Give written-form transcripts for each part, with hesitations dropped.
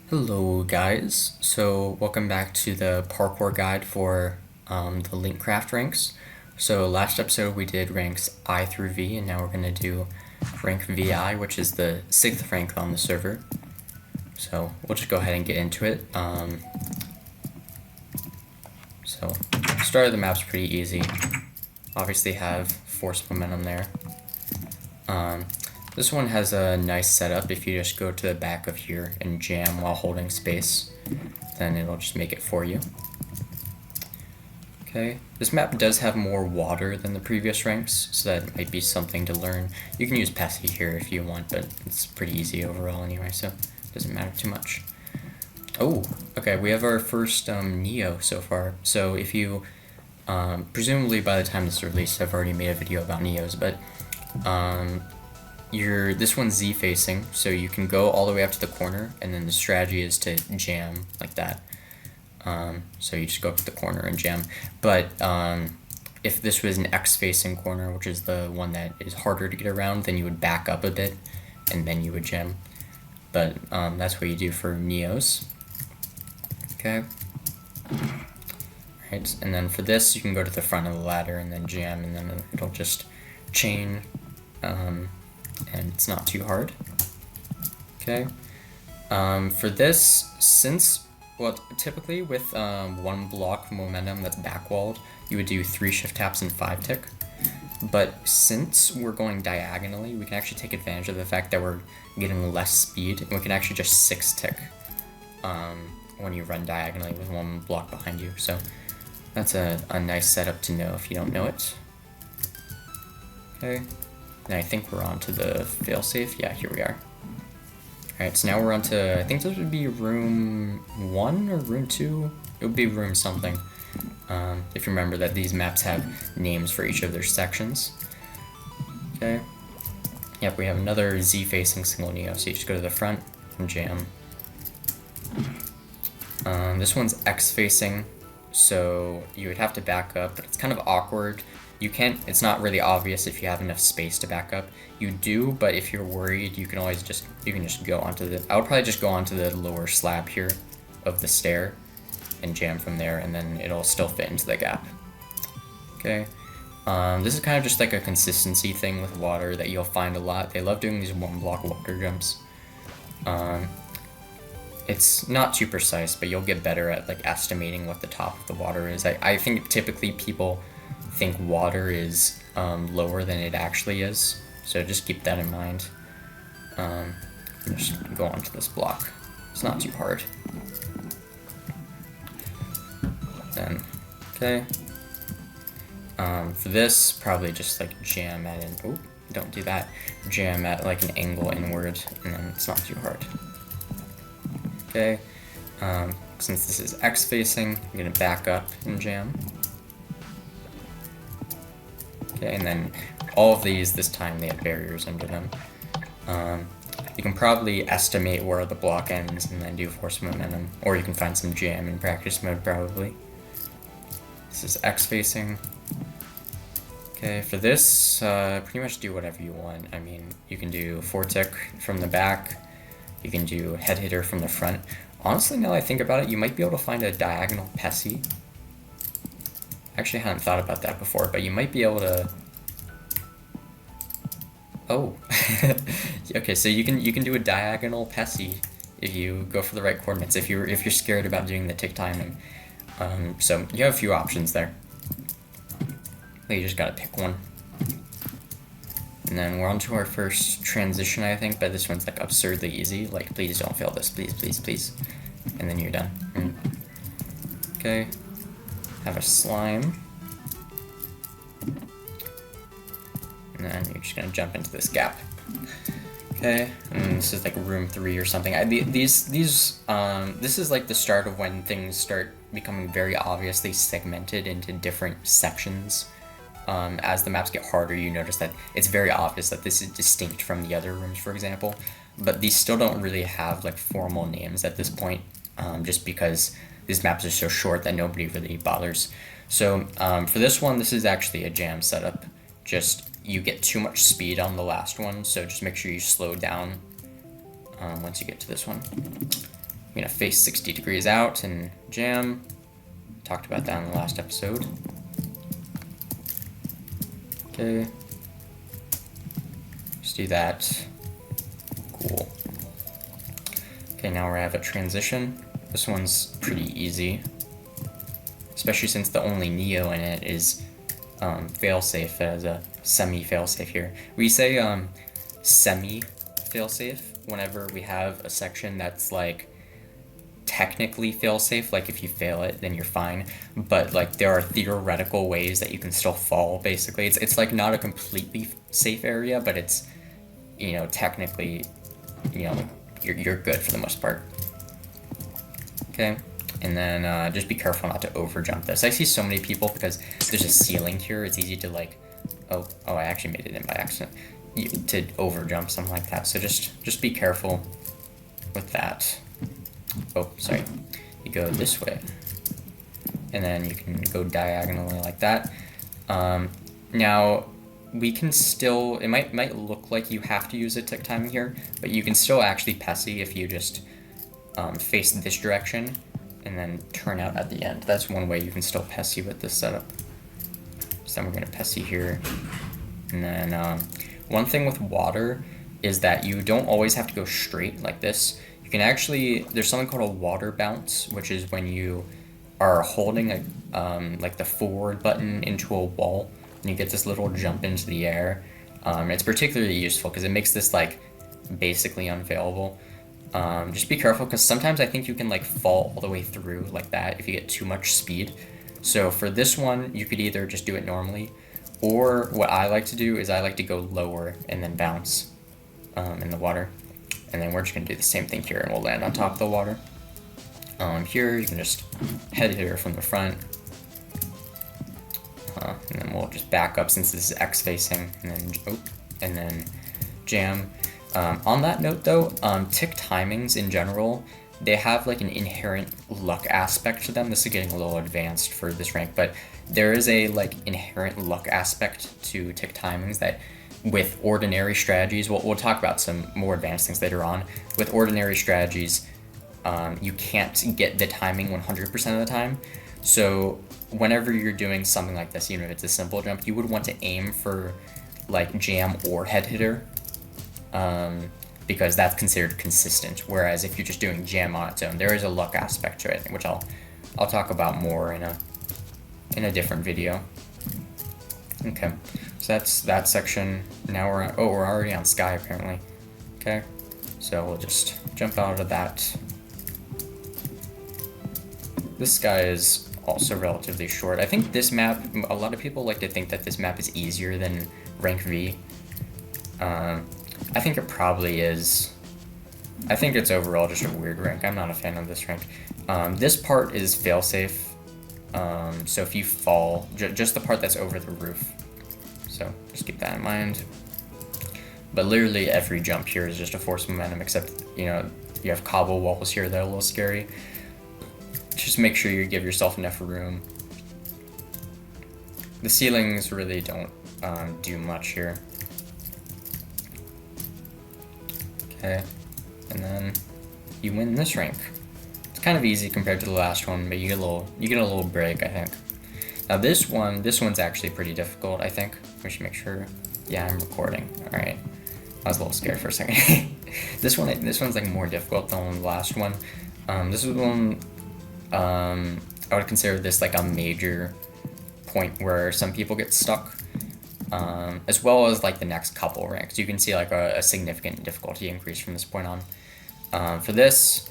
Hello guys, so welcome back to the parkour guide for the Linkcraft ranks. So last episode we did ranks I through V, and now we're going to do rank VI, which is the 6th rank on the server. So we'll just go ahead and get into it. So start of the map's pretty easy. Obviously have force momentum there. This one has a nice setup. If you just go to the back of here and jam while holding space, then it'll just make it for you. Okay, this map does have more water than the previous ranks, so that might be something to learn. You can use Pessy here if you want, but it's pretty easy overall anyway, so it doesn't matter too much. Oh, okay, we have our first Neo so far. So if you, presumably by the time this is released, I've already made a video about Neos, but this one's Z facing, so you can go all the way up to the corner, and then the strategy is to jam like that. So you just go up to the corner and jam. But if this was an X facing corner, which is the one that is harder to get around, then you would back up a bit, and then you would jam. But that's what you do for Neos. Okay. Right, and then for this, you can go to the front of the ladder and then jam, and then it'll just chain. And it's not too hard. Okay. For this, typically with 1 block momentum that's backwalled, you would do 3 shift taps and 5 tick. But since we're going diagonally, we can actually take advantage of the fact that we're getting less speed, and we can actually just 6 tick when you run diagonally with 1 block behind you. So that's a nice setup to know if you don't know it. Okay. And I think we're on to the failsafe. Yeah, here we are. Alright, so now we're on to, I think this would be room 1 or room 2? It would be room something. If you remember that these maps have names for each of their sections. Okay. Yep, we have another Z-facing single Neo, so you just go to the front and jam. This one's X-facing, so you would have to back up, but it's kind of awkward. It's not really obvious if you have enough space to back up. You do, but if you're worried, you can just go onto I would probably just go onto the lower slab here of the stair and jam from there, and then it'll still fit into the gap. Okay. This is kind of just like a consistency thing with water that you'll find a lot. They love doing these 1 block water jumps. It's not too precise, but you'll get better at like estimating what the top of the water is. I think typically people think water is lower than it actually is, so just keep that in mind. Just go onto this block. It's not too hard. Then, okay. For this, probably just like jam at don't do that. Jam at like an angle inward, and then it's not too hard. Okay. Since this is X facing, I'm gonna back up and jam. Okay, and then all of these, this time they have barriers under them. You can probably estimate where the block ends and then do force momentum, or you can find some jam in practice mode probably. This is X facing. Okay, for this, pretty much do whatever you want. I mean, you can do 4 tick from the back, you can do head hitter from the front. Honestly, now that I think about it, you might be able to find a diagonal Pessy. Actually, I hadn't thought about that before, but you might be able to. Oh, okay. So you can do a diagonal Pessy if you go for the right coordinates. If you're scared about doing the tick timing, so you have a few options there. You just gotta pick one. And then we're on to our first transition, I think, but this one's like absurdly easy. Like, please don't fail this, please, please, please. And then you're done. Okay. Have a slime. And then you're just gonna jump into this gap. Okay, and this is like room 3 or something. This is like the start of when things start becoming very obviously segmented into different sections. As the maps get harder, you notice that it's very obvious that this is distinct from the other rooms, for example. But these still don't really have like formal names at this point, just because these maps are so short that nobody really bothers. So for this one, this is actually a jam setup. Just you get too much speed on the last one, so just make sure you slow down once you get to this one. I'm gonna face 60 degrees out and jam. Talked about that in the last episode. Okay. Just do that. Cool. Okay, now we have a transition. This one's pretty easy, especially since the only Neo in it is failsafe as a semi failsafe here. We say semi failsafe whenever we have a section that's like technically failsafe, like if you fail it then you're fine, but like there are theoretical ways that you can still fall. Basically it's like not a completely safe area, but it's, you know, technically, you know, you're good for the most part. Okay, and then just be careful not to over jump this. I see so many people, because there's a ceiling here, it's easy to like, oh I actually made it in by accident, to over jump something like that. So just be careful with that. Oh, sorry. You go this way, and then you can go diagonally like that. Now we can still, it might look like you have to use a tick timing here, but you can still actually Pessy if you just face this direction and then turn out at the end. That's one way you can still Pessy with this setup. So then we're gonna Pessy here, and then one thing with water is that you don't always have to go straight like this. You can actually, there's something called a water bounce, which is when you are holding a like the forward button into a wall, and you get this little jump into the air. It's particularly useful because it makes this like basically unfailable. Just be careful, because sometimes I think you can like fall all the way through like that if you get too much speed. So for this one, you could either just do it normally, or what I like to do is I like to go lower and then bounce in the water. And then we're just gonna do the same thing here, and we'll land on top of the water. Here you can just head hitter from the front. And then we'll just back up since this is X facing, and then jam. On that note though, tick timings in general, they have like an inherent luck aspect to them. This is getting a little advanced for this rank, but there is a like inherent luck aspect to tick timings that with ordinary strategies, we'll talk about some more advanced things later on. With ordinary strategies, you can't get the timing 100% of the time. So whenever you're doing something like this, even if it's a simple jump, you would want to aim for like jam or head hitter, because that's considered consistent. Whereas if you're just doing jam on its own, there is a luck aspect to it, which I'll talk about more in a different video. Okay, so that's that section. Now we're already on sky apparently. Okay, so we'll just jump out of that. This guy is also relatively short. I think this map, a lot of people like to think that this map is easier than rank V. I think it probably is. I think it's overall just a weird rank. I'm not a fan of this rank. This part is failsafe. So if you fall, just the part that's over the roof. So just keep that in mind. But literally every jump here is just a force momentum, except, you know, you have cobble walls here that are a little scary. Just make sure you give yourself enough room. The ceilings really don't do much here. Okay, and then you win this rank. It's kind of easy compared to the last one, but you get a little break, I think. Now this one's actually pretty difficult, I think. We should make sure. Yeah, I'm recording. All right. I was a little scared for a second. This one's like more difficult than the last one. This is one. I would consider this like a major point where some people get stuck. As well as like the next couple ranks. You can see like a significant difficulty increase from this point on. For this,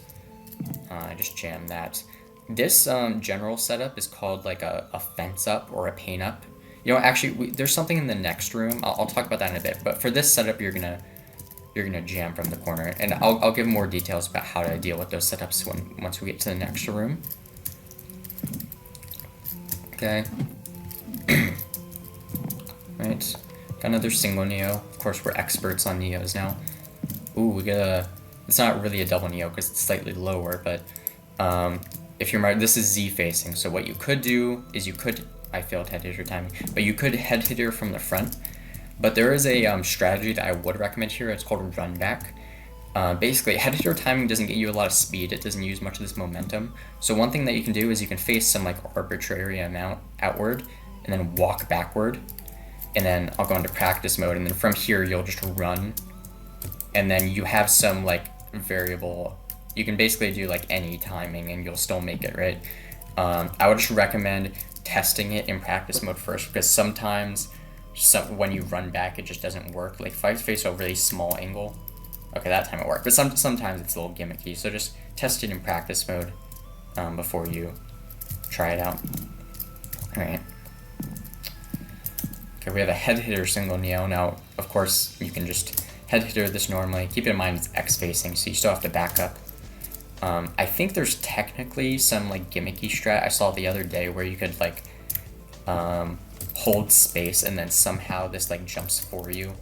I just jammed that. This general setup is called like a fence up or a paint up. You know, actually, there's something in the next room. I'll talk about that in a bit. But for this setup, you're gonna jam from the corner, and I'll give more details about how to deal with those setups once we get to the next room. Okay. Right. Got another single Neo. Of course, we're experts on Neos now. Ooh, we get a. It's not really a double Neo because it's slightly lower, but if you're this is Z facing. So what you could do is I failed head hitter timing, but you could head hitter from the front. But there is a strategy that I would recommend here. It's called run back. basically head hitter timing doesn't get you a lot of speed. It doesn't use much of this momentum. So one thing that you can do is you can face some like arbitrary amount outward and then walk backward. And then I'll go into practice mode, and then from here you'll just run, and then you have some like variable. You can basically do like any timing and you'll still make it, right? I would just recommend testing it in practice mode first, because sometimes when you run back it just doesn't work. Like if I face a really small angle, okay, that time it worked, but sometimes it's a little gimmicky, so just test it in practice mode before you try it out. Alright. Okay, we have a head hitter single neo. Now, of course, you can just head hitter this normally. Keep in mind it's X facing, so you still have to back up. I think there's technically some like gimmicky strat I saw the other day where you could like hold space and then somehow this like jumps for you.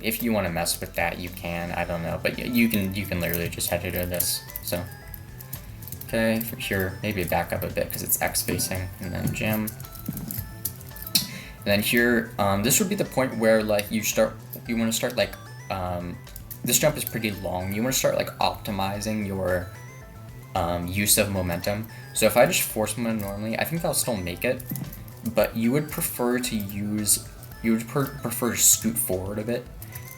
If you want to mess with that, you can. I don't know, but you can literally just head hitter this. So, okay, from here maybe back up a bit because it's X facing, and then jam. And then here, this would be the point where like you want to start like, this jump is pretty long. You want to start like optimizing your use of momentum. So if I just force momentum normally, I think that'll still make it, but you would prefer to prefer to scoot forward a bit,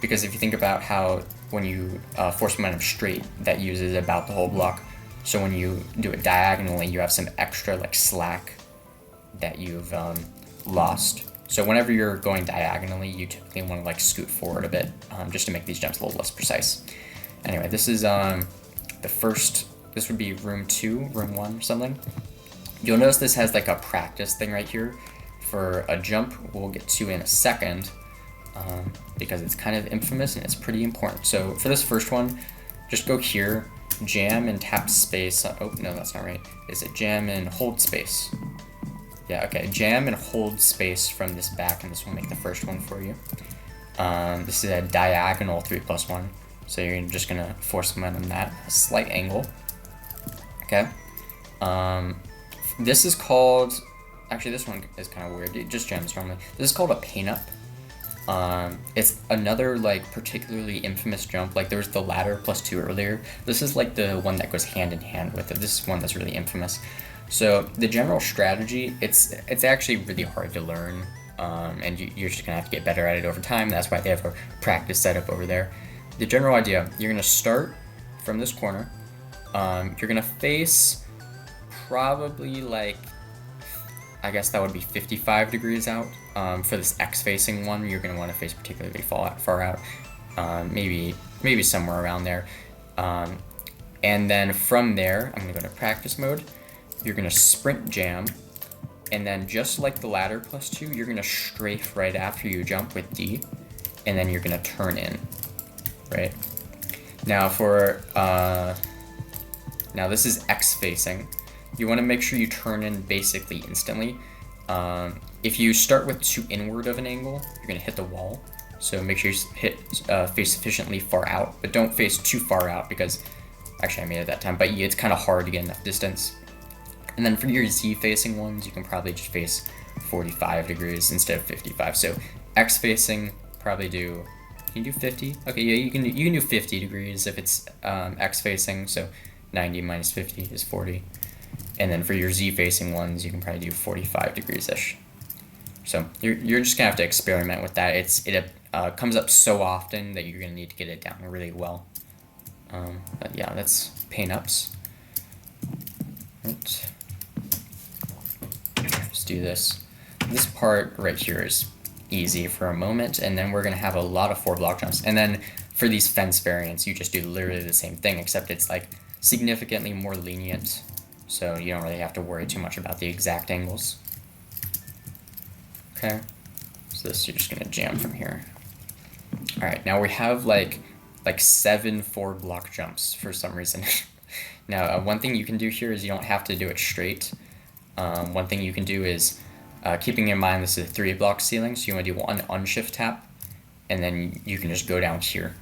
because if you think about how when you force momentum straight, that uses about the whole block. So when you do it diagonally, you have some extra like slack that you've lost. So whenever you're going diagonally, you typically want to like scoot forward a bit, just to make these jumps a little less precise. Anyway, this is the first, this would be room 2, room 1 or something. You'll notice this has like a practice thing right here for a jump we'll get to in a second, because it's kind of infamous and it's pretty important. So for this first one, just go here, jam and tap space. Oh, no, that's not right. Is it jam and hold space? Yeah, okay, jam and hold space from this back, and this will make the first one for you. This is a diagonal 3+1, so you're just gonna force momentum that, a slight angle. Okay. This is called, actually this one is kind of weird, it just jams normally. This is called a paint up. It's another like particularly infamous jump. Like there was the ladder +2 earlier. This is like the one that goes hand in hand with it. This is one that's really infamous. So the general strategy, it's actually really hard to learn, and you're just gonna have to get better at it over time. That's why they have a practice setup over there. The general idea, you're gonna start from this corner. You're gonna face probably like, I guess that would be 55 degrees out. For this X facing one, you're gonna want to face particularly far out, maybe somewhere around there. And then from there, I'm gonna go to practice mode. You're gonna sprint jam, and then just like the ladder +2, you're gonna strafe right after you jump with D, and then you're gonna turn in, right? Now for, now this is X facing. You wanna make sure you turn in basically instantly. If you start with too inward of an angle, you're gonna hit the wall. So make sure you face sufficiently far out, but don't face too far out, because, actually I made it that time, but it's kind of hard to get enough distance. And then for your Z facing ones, you can probably just face 45 degrees instead of 55. So X facing, probably do, can you do 50? Okay, yeah, you can do 50 degrees if it's X facing, so 90 minus 50 is 40. And then for your Z facing ones, you can probably do 45 degrees-ish. So you're just gonna have to experiment with that. It comes up so often that you're gonna need to get it down really well. But yeah, that's paint ups. Right. Let's do this. This part right here is easy for a moment, and then we're gonna have a lot of 4 block jumps. And then for these fence variants, you just do literally the same thing, except it's like significantly more lenient, so you don't really have to worry too much about the exact angles. Okay, so this you're just gonna jam from here. All right, now we have like 7 4 block jumps for some reason. Now, one thing you can do here is you don't have to do it straight. One thing you can do is, keeping in mind this is a 3 block ceiling, so you want to do one unshift tap, and then you can just go down here,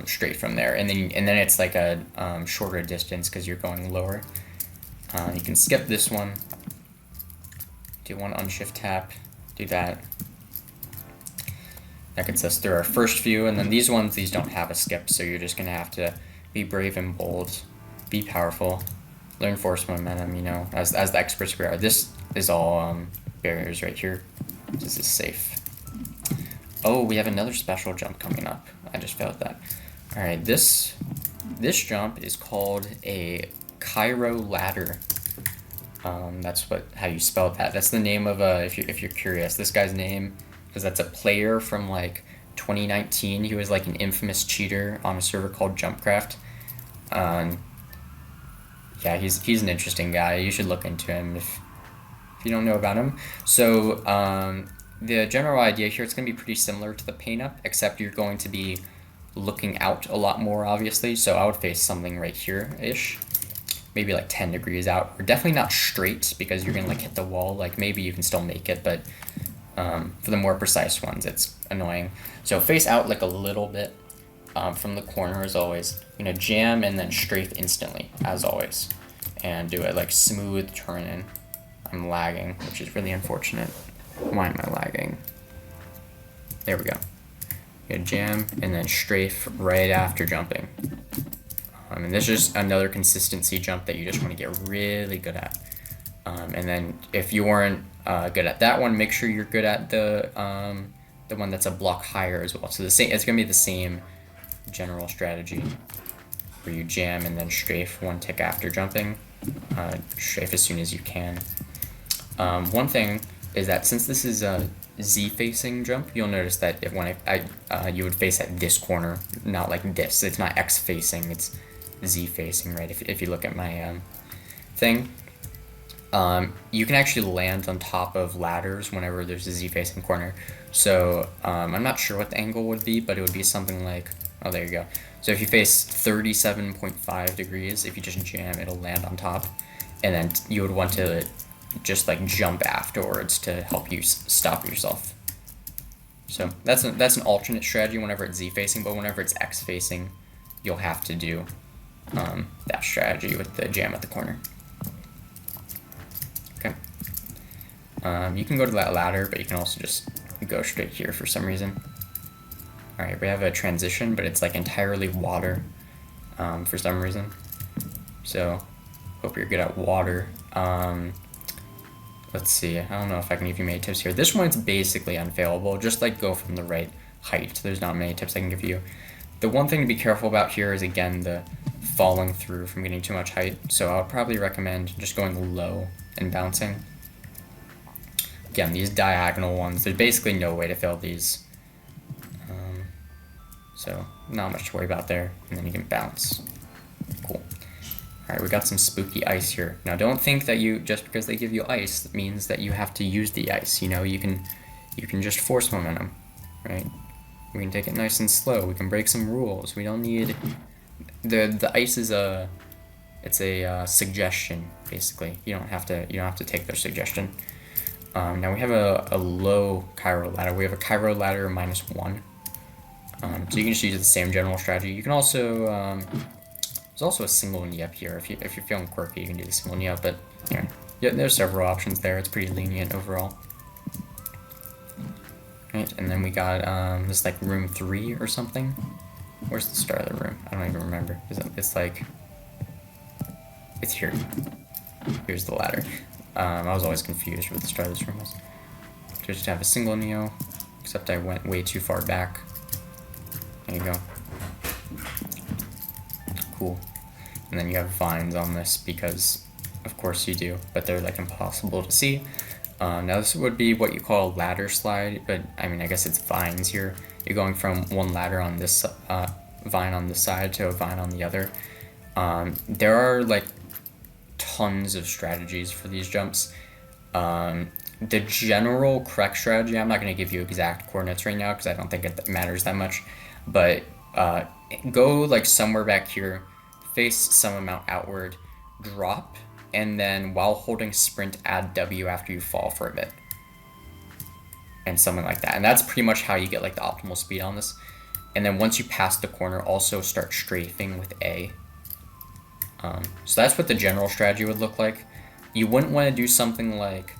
straight from there, and then it's like a shorter distance because you're going lower. You can skip this one, do one unshift tap, do that, that gets us through our first few, and then these ones, these don't have a skip, so you're just gonna have to be brave and bold, be powerful, learn force momentum, you know, as the experts we are. This is all barriers right here. This is safe. Oh, we have another special jump coming up. I just felt that. All right, this jump is called a Cairo ladder. That's how you spell that. That's the name of if you're curious, this guy's name, because that's a player from like 2019. He was like an infamous cheater on a server called Jumpcraft. Yeah, he's an interesting guy. You should look into him if you don't know about him. So the general idea here, it's going to be pretty similar to the paint up, except you're going to be looking out a lot more, obviously. So I would face something right here-ish, maybe like 10 degrees out. Or definitely not straight, because you're going to like hit the wall. Like maybe you can still make it, but for the more precise ones, it's annoying. So face out like a little bit from the corner as always. You're going to jam and then strafe instantly, as always. And do it like smooth turn-in. I'm lagging, which is really unfortunate. Why am I lagging? There we go. You jam and then strafe right after jumping. And this is another consistency jump that you just want to get really good at. And then if you weren't good at that one, make sure you're good at the one that's a block higher as well. So it's gonna be the same general strategy where you jam and then strafe one tick after jumping. Strafe as soon as you can. One thing is that since this is a Z-facing jump, you'll notice that when you would face at this corner, not like this. It's not X-facing, it's Z-facing, right? If you look at my thing, you can actually land on top of ladders whenever there's a Z-facing corner. So I'm not sure what the angle would be, but it would be something like, oh, there you go. So if you face 37.5 degrees, if you just jam, it'll land on top, and then you would want to just like jump afterwards to help you stop yourself. So that's an alternate strategy whenever it's Z-facing, but whenever it's X-facing, you'll have to do that strategy with the jam at the corner. Okay. You can go to that ladder, but you can also just go straight here for some reason. All right, we have a transition, but it's like entirely water for some reason. So hope you're good at water. Let's see, I don't know if I can give you many tips here. This one's basically unfailable. Just like go from the right height. There's not many tips I can give you. The one thing to be careful about here is, again, the falling through from getting too much height. So I would probably recommend just going low and bouncing. Again, these diagonal ones, there's basically no way to fail these. So not much to worry about there. And then you can bounce. Cool. Alright, we got some spooky ice here. Now don't think that just because they give you ice, that means that you have to use the ice. You know, you can just force momentum, right? We can take it nice and slow. We can break some rules. We don't need the ice is a suggestion, basically. You don't have to take their suggestion. Now we have a low Cairo ladder. We have a Cairo ladder -1. So you can just use the same general strategy. You can also there's also a single knee up here. If you're feeling quirky, you can do the single knee up, but yeah, there's several options there. It's pretty lenient overall. Right, and then we got this like room 3 or something. Where's the start of the room? I don't even remember. It's like it's here. Here's the ladder. I was always confused with the start of this room was. Just have a single neo, except I went way too far back. There you go. Cool. And then you have vines on this because, of course you do, but they're like impossible to see. Now this would be what you call a ladder slide, but I mean, I guess it's vines here. You're going from one ladder on this vine on this side to a vine on the other. There are like tons of strategies for these jumps. The general correct strategy, I'm not going to give you exact coordinates right now because I don't think it matters that much, but go like somewhere back here, face some amount outward, drop, and then while holding sprint, add W after you fall for a bit. And something like that. And that's pretty much how you get like the optimal speed on this. And then once you pass the corner, also start strafing with A. So that's what the general strategy would look like. You wouldn't want to do something like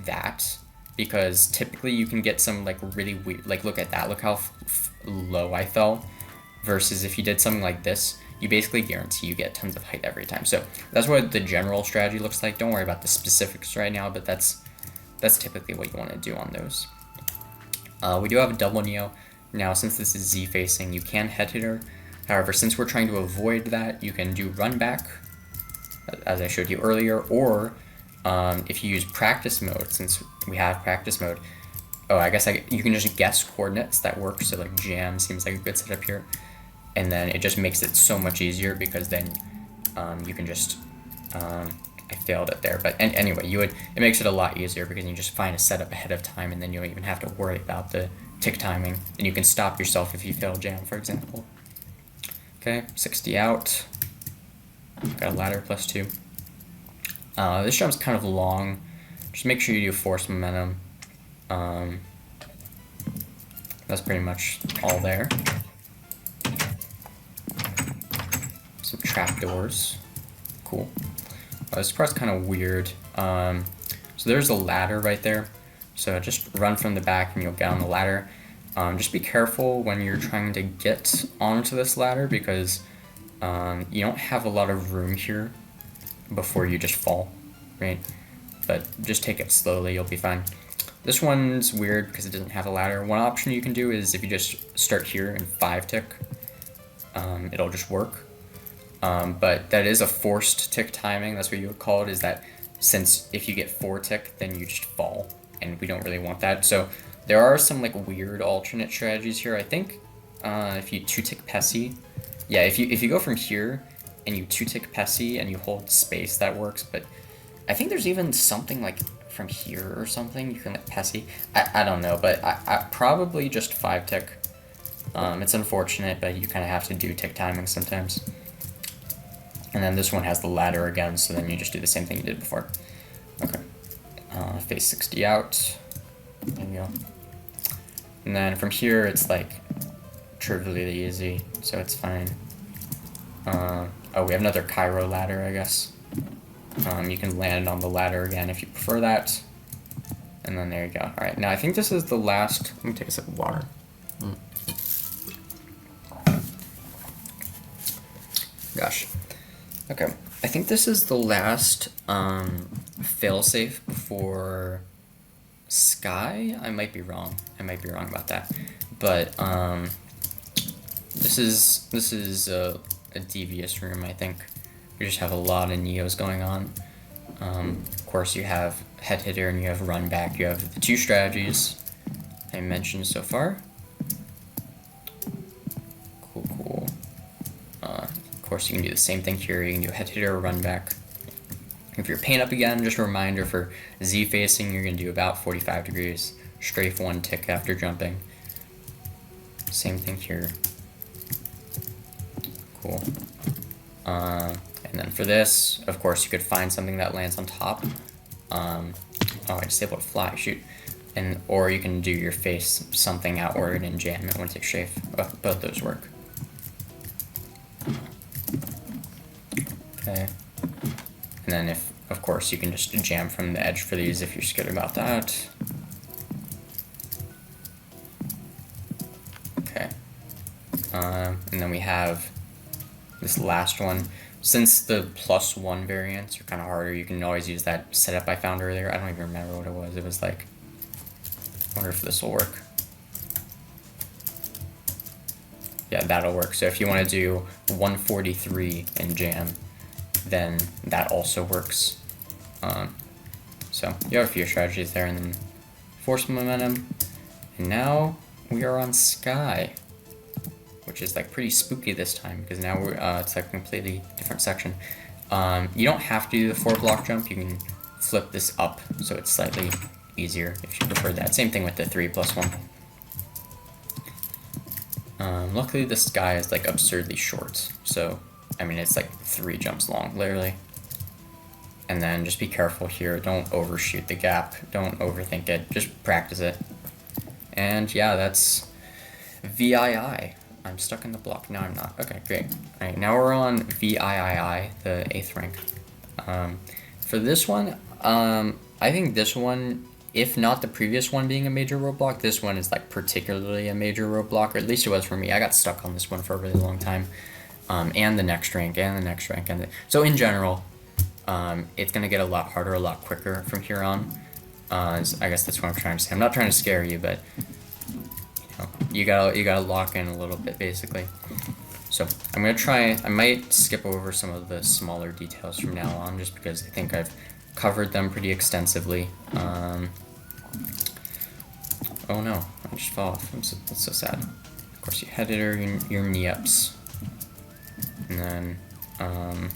that, because typically you can get some like really weird, like look at that, look how low I fell, versus if you did something like this, you basically guarantee you get tons of height every time. So that's what the general strategy looks like. Don't worry about the specifics right now, but that's typically what you want to do on those. We do have a double neo. Now, since this is Z facing, you can head hitter. However, since we're trying to avoid that, you can do run back, as I showed you earlier, or if you use practice mode, since we have practice mode, I guess you can just guess coordinates that work. So like jam seems like a good setup here. And then it just makes it so much easier because then you can just, I failed it there, but anyway, it makes it a lot easier because you just find a setup ahead of time and then you don't even have to worry about the tick timing, and you can stop yourself if you fail jam, for example. Okay, 60 out, got a ladder +2. This jump's kind of long, just make sure you do force momentum. That's pretty much all there. Some trapdoors, cool. This part's kind of weird. So there's a ladder right there. So just run from the back and you'll get on the ladder. Just be careful when you're trying to get onto this ladder because you don't have a lot of room here before you just fall, right? But just take it slowly, you'll be fine. This one's weird because it doesn't have a ladder. One option you can do is if you just start here and 5 tick, it'll just work. But that is a forced tick timing. That's what you would call it, is that since if you get 4 tick, then you just fall, and we don't really want that. So there are some like weird alternate strategies here. I think if you 2 tick Pessy, yeah, if you go from here and you 2 tick Pessy and you hold space, that works. But I think there's even something like from here or something you can like Pessy. I don't know, but I probably just 5 tick. It's unfortunate, but you kind of have to do tick timing sometimes. And then this one has the ladder again, so then you just do the same thing you did before. Okay. Face 60 out. There you go. And then from here, it's like trivially easy, so it's fine. Oh, we have another Cairo ladder, I guess. You can land on the ladder again if you prefer that. And then there you go. Alright, now I think this is the last. Let me take a sip of water. Gosh. Okay, I think this is the last failsafe for Sky. I might be wrong. I might be wrong about that. But this is a devious room, I think. We just have a lot of Neos going on. Of course, you have head hitter and you have run back. You have the 2 strategies I mentioned so far. Cool. Of course, you can do the same thing here. You can do head hitter or run back. If you're paint up again, just a reminder for Z facing, you're going to do about 45 degrees. Strafe 1 tick after jumping. Same thing here. Cool. And then for this, of course, you could find something that lands on top. Oh, I disabled fly, shoot. Or you can do your face something outward and jam it once you strafe. Both those work. Okay. And then of course, you can just jam from the edge for these if you're scared about that. Okay. And then we have this last one. Since the +1 variants are kind of harder, you can always use that setup I found earlier. I don't even remember what it was. It was like, I wonder if this will work. Yeah, that'll work. So if you want to do 143 in jam, then that also works. So you have a few strategies there, and then force momentum. And now we are on Sky, which is like pretty spooky this time because now it's like a completely different section. You don't have to do the 4 block jump. You can flip this up so it's slightly easier if you prefer that. Same thing with the 3+1. Luckily the Sky is like absurdly short, so I mean it's like 3 jumps long, literally. And then just be careful here, don't overshoot the gap, don't overthink it, just practice it. And yeah, that's VII. I'm stuck in the block, no I'm not. Okay, great. Alright, now we're on VIII, the 8th rank. For this one, I think this one if not the previous one being a major roadblock, this one is like particularly a major roadblock, or at least it was for me. I got stuck on this one for a really long time, and the next rank, and the next rank, so in general, it's gonna get a lot harder, a lot quicker from here on. I guess that's what I'm trying to say. I'm not trying to scare you, but you gotta lock in a little bit, basically. So I'm gonna try. I might skip over some of the smaller details from now on, just because I think I've covered them pretty extensively. Oh no, I just fell off. That's so sad. Of course, you head editor, your knee-ups, and then you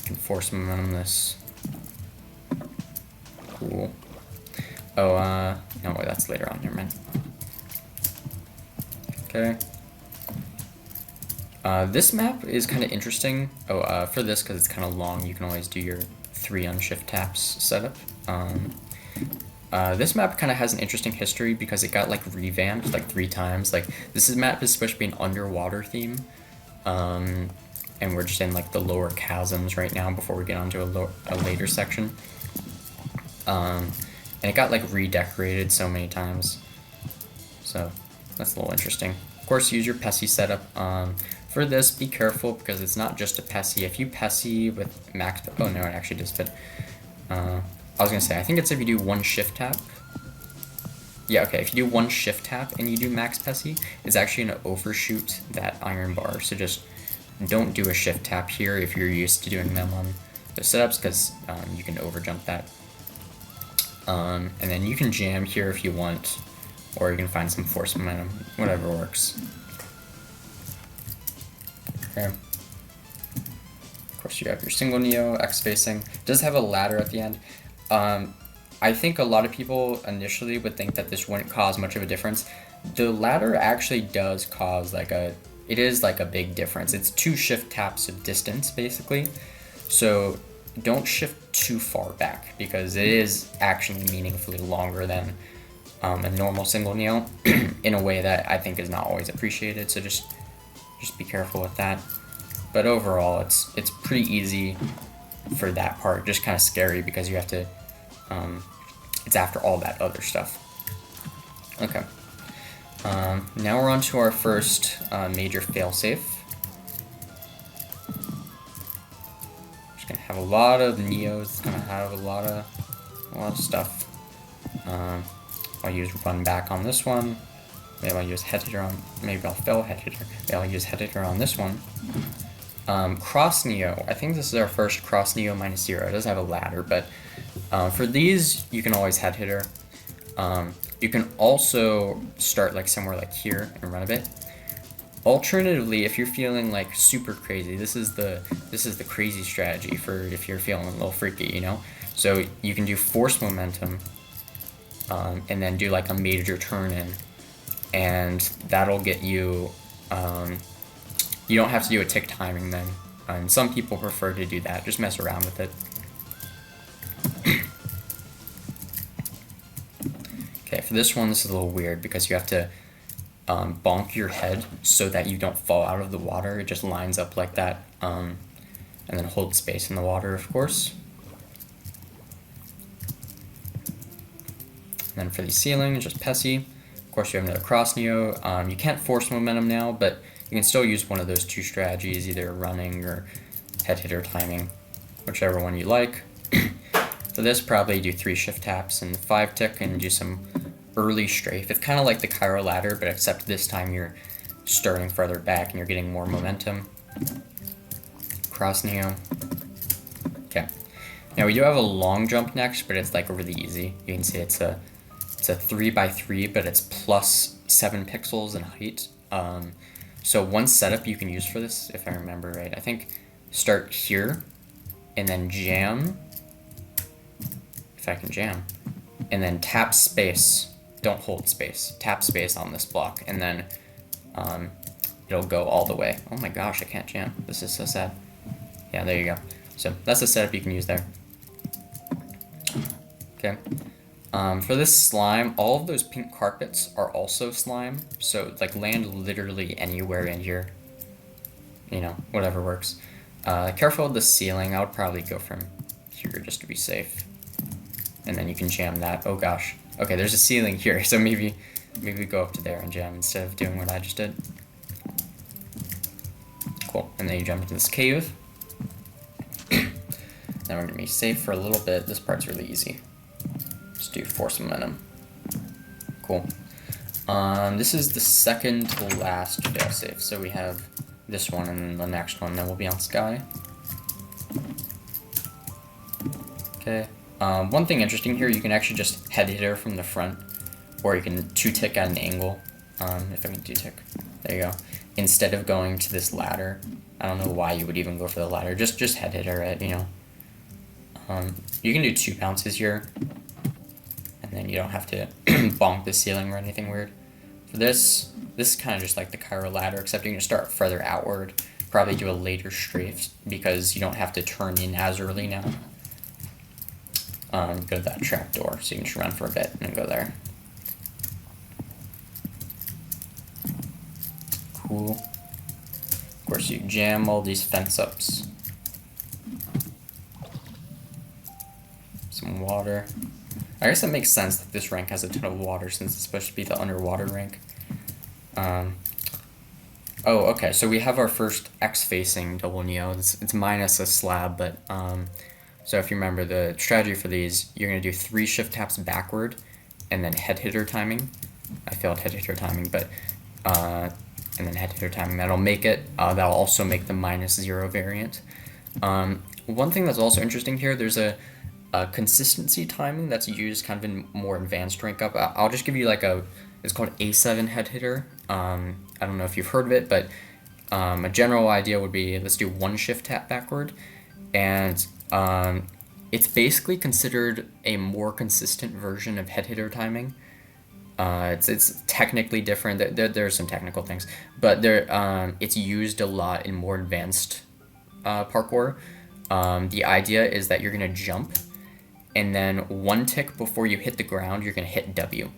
can force momentum this. Cool. Oh, no, wait, that's later on. Never mind. Okay. This map is kind of interesting. For this, because it's kind of long, you can always do your 3 unshift taps setup. This map kind of has an interesting history because it got like revamped like 3 times. Like this map is supposed to be an underwater theme, and we're just in like the lower chasms right now before we get onto a later section. And it got like redecorated so many times, so that's a little interesting. Of course, use your Pessy setup. For this, be careful because it's not just a Pessy. If you Pessy with max, oh no, it actually does fit. I was gonna say, I think it's if you do 1 shift tap. Yeah, okay, if you do 1 shift tap and you do max Pessy, it's actually gonna overshoot that iron bar. So just don't do a shift tap here if you're used to doing them on the setups, because you can overjump that. And then you can jam here if you want, or you can find some force momentum, whatever works. Okay. Of course, you have your single Neo, X facing. It does have a ladder at the end. I think a lot of people initially would think that this wouldn't cause much of a difference. The ladder actually does cause it is like a big difference. It's 2 shift taps of distance, basically. So don't shift too far back because it is actually meaningfully longer than a normal single Neo in a way that I think is not always appreciated. So just be careful with that. But overall, it's pretty easy for that part. Just kind of scary because you have to. It's after all that other stuff. Okay. Now we're on to our first major failsafe. Just gonna have a lot of Neos. It's gonna have a lot of stuff. I'll use run back on this one. Maybe I'll use head hitter on. Maybe I'll fail head hitter. Maybe I'll use head hitter on this one. Cross Neo. I think this is our first cross Neo -0. It does have a ladder, but for these you can always head hitter. You can also start like somewhere like here and run a bit. Alternatively, if you're feeling like super crazy, this is the crazy strategy for if you're feeling a little freaky, you know. So you can do force momentum, and then do like a major turn in, and that'll get you. You don't have to do a tick timing then. And some people prefer to do that. Just mess around with it. Okay, for this one, this is a little weird because you have to bonk your head so that you don't fall out of the water. It just lines up like that. And then hold space in the water, of course. And then for the ceiling, just Pessy. Of course, you have another cross Neo. You can't force momentum now, but you can still use one of those 2 strategies, either running or head hitter timing, whichever one you like. For this, probably do 3 shift taps and 5 tick and do some early strafe. It's kind of like the Chiro ladder, but except this time you're starting further back and you're getting more momentum. Cross Neo. Okay. Now we do have a long jump next, but it's like really easy. You can see it's a 3x3, but it's plus 7 pixels in height. So one setup you can use for this, if I remember right, I think start here and then jam, if I can jam, and then tap space, don't hold space, tap space on this block, and then it'll go all the way. Oh my gosh, I can't jam. This is so sad. Yeah, there you go. So that's a setup you can use there. Okay. For this slime, all of those pink carpets are also slime, so like land literally anywhere in here. You know, whatever works. Careful with the ceiling. I would probably go from here just to be safe. and then you can jam that. Oh gosh. Okay, there's a ceiling here, so maybe go up to there and jam instead of doing what I just did. Cool, and then you jump into this cave. Now we're gonna be safe for a little bit. This part's really easy. Just do force momentum. Cool. This is the second to last failsafe. So we have this one and then the next one, then we'll be on Sky. Okay. One thing interesting here, you can actually just head hit her from the front, or you can 2-tick at an angle. If I can 2-tick, there you go. Instead of going to this ladder, I don't know why you would even go for the ladder. Just head hit her at, you know. You can do 2 bounces here, and then you don't have to bonk the ceiling or anything weird. For this is kind of just like the Cairo ladder, except you're going to start further outward, probably do a later strafe, because you don't have to turn in as early now. Go to that trap door, so you can just run for a bit and go there. Cool. Of course, you jam all these fence ups. Some water. I guess that makes sense that this rank has a ton of water since it's supposed to be the underwater rank. Oh, okay, so we have our first X-facing double neo. It's minus a slab, but so if you remember the strategy for these, you're going to do 3 shift taps backward and then head hitter timing. I failed head hitter timing, but and then head hitter timing. That'll make it. That'll also make the -0 variant. One thing that's also interesting here, there's a consistency timing that's used kind of in more advanced rank up. I'll just give you like it's called A7 head hitter. I don't know if you've heard of it, but a general idea would be, let's do 1 shift tap backward, and it's basically considered a more consistent version of head hitter timing. It's technically different. There's some technical things, but it's used a lot in more advanced parkour. The idea is that you're gonna jump, and then 1 tick before you hit the ground, you're gonna hit W.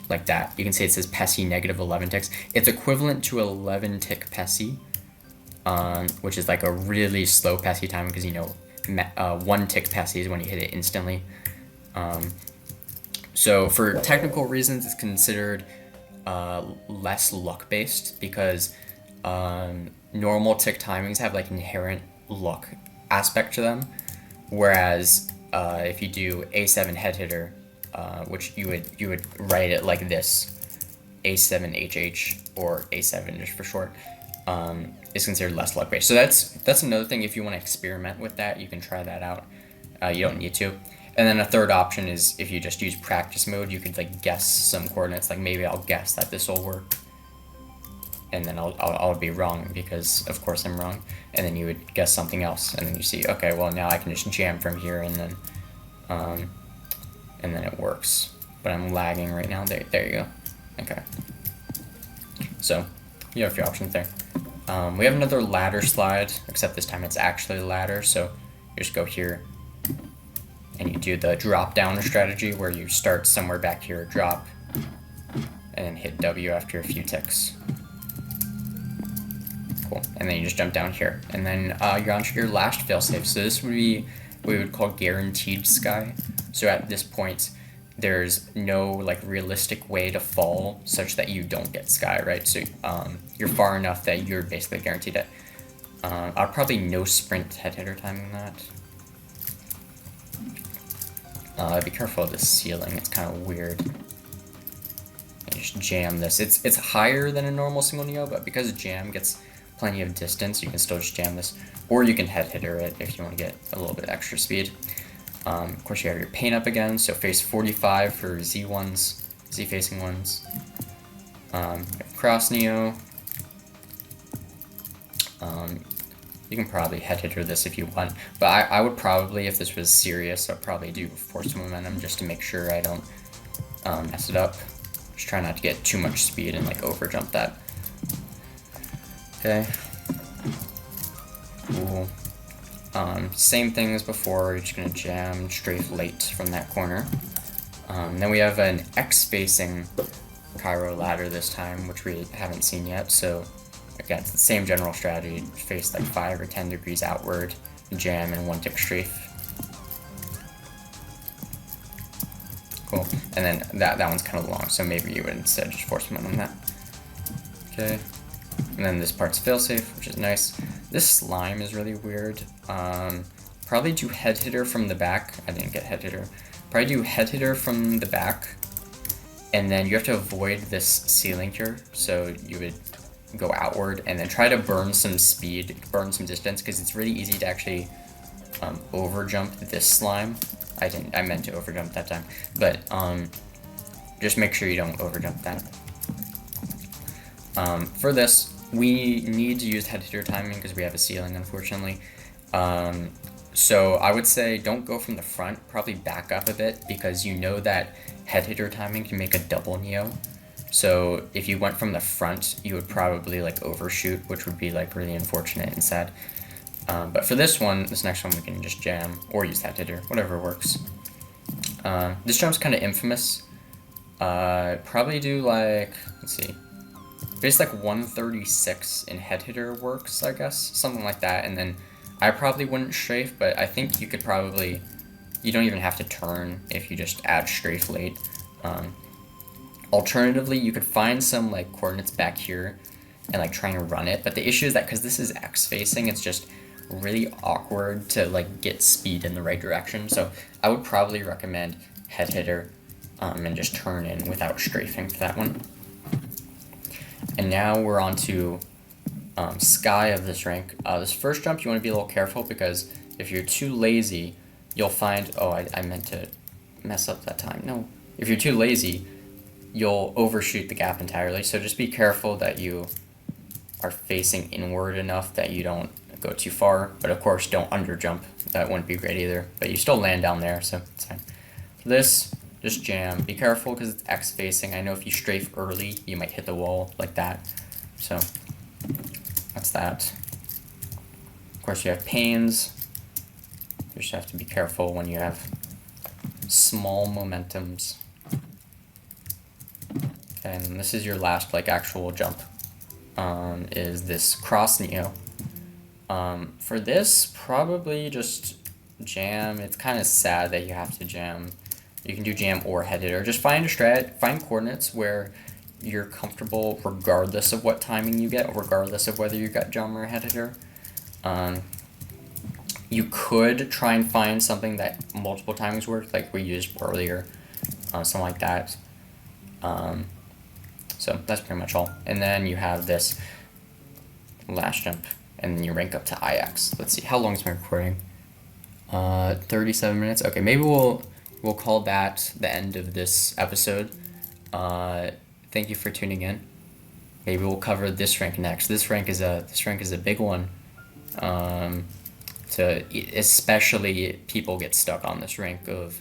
Like that. You can say it says PESI -11 ticks. It's equivalent to 11 tick PESI, which is like a really slow PESI time, because you know 1 tick PESI is when you hit it instantly. So for technical reasons, it's considered less luck based, because normal tick timings have like inherent luck aspect to them, whereas if you do A7 head hitter, which you would write it like this, A7HH or A7 just for short, is considered less luck based. So that's another thing. If you want to experiment with that, you can try that out. You don't need to. And then a third option is, if you just use practice mode, you could like guess some coordinates. Like maybe I'll guess that this will work, and then I'll be wrong, because of course I'm wrong. And then you would guess something else, and then you see, okay, well now I can just jam from here, and then it works. But I'm lagging right now. There you go. Okay. So you have a few options there. We have another ladder slide, except this time it's actually a ladder. So you just go here, and you do the drop down strategy, where you start somewhere back here, drop, and then hit W after a few ticks. Cool. And then you just jump down here, and then you're on to your last failsafe. So this would be what we would call guaranteed Sky. So at this point, there's no like realistic way to fall such that you don't get Sky, right? So you're far enough that you're basically guaranteed it. I'll probably no sprint head hitter timing that. Be careful of the ceiling, it's kind of weird. And just jam this. It's higher than a normal single neo, but because jam gets plenty of distance, you can still just jam this. Or you can head hitter it if you want to get a little bit extra speed. Of course, you have your paint up again, so face 45 for Z1s, Z-facing ones. Cross neo. You can probably head hitter this if you want, but I would probably, if this was serious, I'd probably do force momentum just to make sure I don't mess it up. Just try not to get too much speed and like over jump that. Okay. Cool. Same thing as before, you're just gonna jam strafe late from that corner. Then we have an X-facing Cairo ladder this time, which we haven't seen yet, so again, it's the same general strategy. Face like 5 or 10 degrees outward, jam, and 1 tick strafe. Cool. And then that one's kind of long, so maybe you would instead just force mount on that. Okay. And then this part's failsafe, which is nice. This slime is really weird. Probably do head hitter from the back. I didn't get head hitter. Probably do head hitter from the back. And then you have to avoid this ceiling here. So you would go outward and then try to burn some speed, burn some distance, because it's really easy to actually over jump this slime. I meant to over jump that time, but just make sure you don't over jump that. For this, we need to use head hitter timing because we have a ceiling, unfortunately. So I would say don't go from the front, probably back up a bit, because you know that head hitter timing can make a double neo. So if you went from the front, you would probably like overshoot, which would be like really unfortunate and sad. But for this next one, we can just jam or use head hitter, whatever works. This jump's kind of infamous. Probably do like, let's see, basically like 136 in head hitter works, I guess, something like that. And then I probably wouldn't strafe, but I think you could probably, you don't even have to turn if you just add strafe late. Alternatively, you could find some like coordinates back here and like try and run it. But the issue is that because this is X facing, it's just really awkward to like get speed in the right direction. So I would probably recommend head hitter and just turn in without strafing for that one. And now we're on to Sky of this rank. This first jump, you want to be a little careful because if you're too lazy, you'll find, oh, I meant to mess up that time. No, if you're too lazy, you'll overshoot the gap entirely. So just be careful that you are facing inward enough that you don't go too far. But of course, don't underjump. That wouldn't be great either. But you still land down there, so it's fine. For this, just jam. Be careful because it's X facing. I know if you strafe early, you might hit the wall like that. So that's that. Of course, you have pains. You just have to be careful when you have small momentums. And this is your last like actual jump. Is this cross neo. For this, probably just jam. It's kind of sad that you have to jam. You can do jam or head hitter. Just find a strat, find coordinates where you're comfortable regardless of what timing you get, regardless of whether you got jump or head hitter. You could try and find something that multiple timings work, like we used earlier, something like that. So that's pretty much all. And then you have this last jump, and then you rank up to IX. Let's see, how long is my recording? 37 minutes. Okay, maybe we'll call that the end of this episode. Thank you for tuning in. Maybe we'll cover this rank next. This rank is a big one. Especially people get stuck on this rank of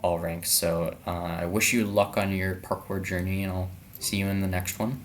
all ranks. So I wish you luck on your parkour journey, and I'll see you in the next one.